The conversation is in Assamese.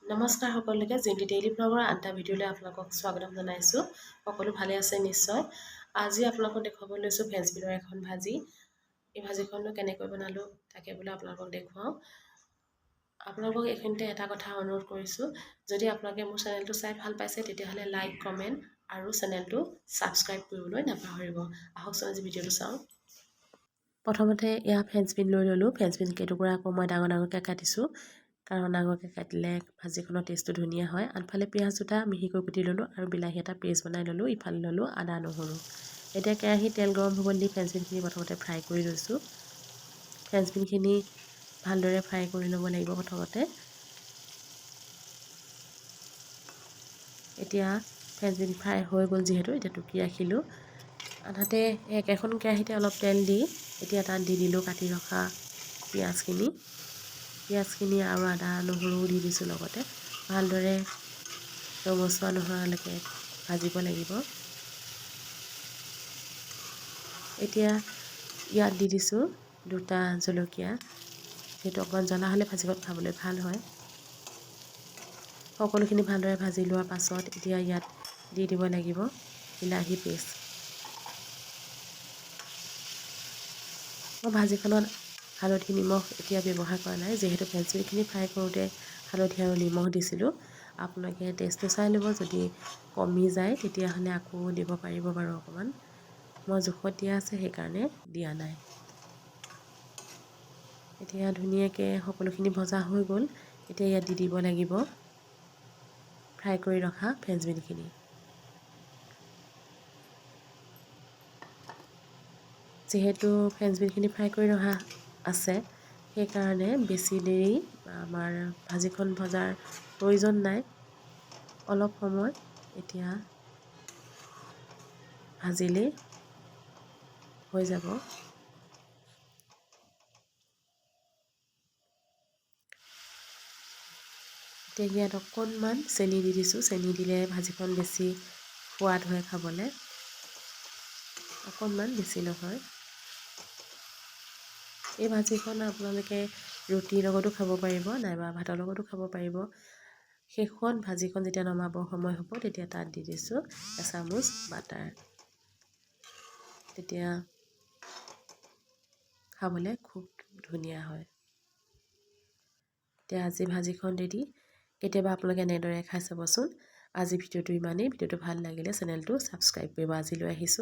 নমস্কাৰ সকলোকে জিন্টি ডেইলি ব্লগৰ আনটা ভিডিঅ'লৈ আপোনালোকক স্বাগতম জনাইছোঁ। সকলো ভালে আছে নিশ্চয়। আজি আপোনালোকক দেখুৱাব লৈছোঁ ফ্ৰেঞ্চ বিনৰ এখন ভাজি। এই ভাজিখননো কেনেকৈ বনালোঁ তাকে বোলে আপোনালোকক দেখুৱাওঁ। আপোনালোকক এইখিনিতে এটা কথা অনুৰোধ কৰিছোঁ, যদি আপোনালোকে মোৰ চেনেলটো চাই ভাল পাইছে তেতিয়াহ'লে লাইক কমেণ্ট আৰু চেনেলটো ছাবস্ক্ৰাইব কৰিবলৈ নাপাহৰিব। আহকচোন আজি ভিডিঅ'টো চাওঁ। প্ৰথমতে এয়া ফ্ৰেঞ্চ বিন লৈ ল'লোঁ। ফ্ৰেঞ্চ বিন কেইটুকুৰা আকৌ মই ডাঙৰ ডাঙৰকৈ কাটিছোঁ, কাৰণ ডাঙৰকৈ কাটিলে ভাজিখনৰ টেষ্টটো ধুনীয়া হয়। আনফালে পিঁয়াজ দুটা মিহিকৈ কুটি ল'লোঁ আৰু বিলাহী এটা পেষ্ট বনাই ল'লোঁ। ইফালে ল'লোঁ আদা নহৰু। এতিয়া কেৰাহীত তেল গৰম হ'বলৈ দি ফ্ৰেঞ্চ বিনখিনি প্ৰথমতে ফ্ৰাই কৰি লৈছোঁ। ফ্ৰেঞ্চ বিনখিনি ভালদৰে ফ্ৰাই কৰি ল'ব লাগিব প্ৰথমতে। এতিয়া ফ্ৰেঞ্চ বিন ফ্ৰাই হৈ গ'ল যিহেতু, এতিয়া টুকি ৰাখিলোঁ। আনহাতে একেখন কেৰাহীতে অলপ তেল দি এতিয়া তাত দি দিলোঁ কাটি ৰখা পিঁয়াজখিনি আৰু আদা নহৰু দি দিছোঁ। লগতে ভালদৰে ৰঙচুৱা নোহোৱালৈকে ভাজিব লাগিব। এতিয়া ইয়াত দি দিছোঁ দুটা জলকীয়া, যিহেতু অকণমান জ্বলা হ'লে ভাজিখন খাবলৈ ভাল হয়। সকলোখিনি ভালদৰে ভাজি লোৱাৰ পাছত এতিয়া ইয়াত দি দিব লাগিব বিলাহী পেষ্ট। মই ভাজিখনত হালধি নিমখ এতিয়া ব্যৱহাৰ কৰা নাই, যিহেতু ফ্ৰেঞ্চ বিনখিনি ফ্ৰাই কৰোঁতে হালধি আৰু নিমখ দিছিলোঁ। আপোনালোকে টেষ্টটো চাই ল'ব, যদি কমি যায় তেতিয়াহ'লে আকৌ দিব পাৰিব বাৰু অকণমান। মই জোখত দিয়া আছে সেইকাৰণে দিয়া নাই। এতিয়া ধুনীয়াকৈ সকলোখিনি ভজা হৈ গ'ল। এতিয়া ইয়াত দি দিব লাগিব ফ্ৰাই কৰি ৰখা ফ্ৰেঞ্চ বিনখিনি। যিহেতু ফ্ৰেঞ্চ বিনখিনি ফ্ৰাই কৰি ৰখা আছে সেইকাৰণে বেছি দেৰি আমাৰ ভাজিখন ভজাৰ প্ৰয়োজন নাই। অলপ সময় এতিয়া ভাজিলেই হৈ যাব। এতিয়া ইয়াত অকণমান চেনি দি দিছোঁ। চেনি দিলে ভাজিখন বেছি সোৱাদ হয় খাবলৈ, অকণমান বেছি নহয়। এই ভাজিখন আপোনালোকে ৰুটিৰ লগতো খাব পাৰিব, নাইবা ভাতৰ লগতো খাব পাৰিব। শেষত ভাজিখন যেতিয়া নমাবৰ সময় হ'ব তেতিয়া তাত দি দিছোঁ এচামুচ বাটাৰ। তেতিয়া খাবলৈ খুব ধুনীয়া হয়। এতিয়া আজি ভাজিখন ৰেডি। কেতিয়াবা আপোনালোকে এনেদৰে খাই চাবচোন। আজি ভিডিঅ'টো ইমানেই। ভিডিঅ'টো ভাল লাগিলে চেনেলটো ছাবস্ক্ৰাইব কৰিব। আজিলৈ আহিছোঁ।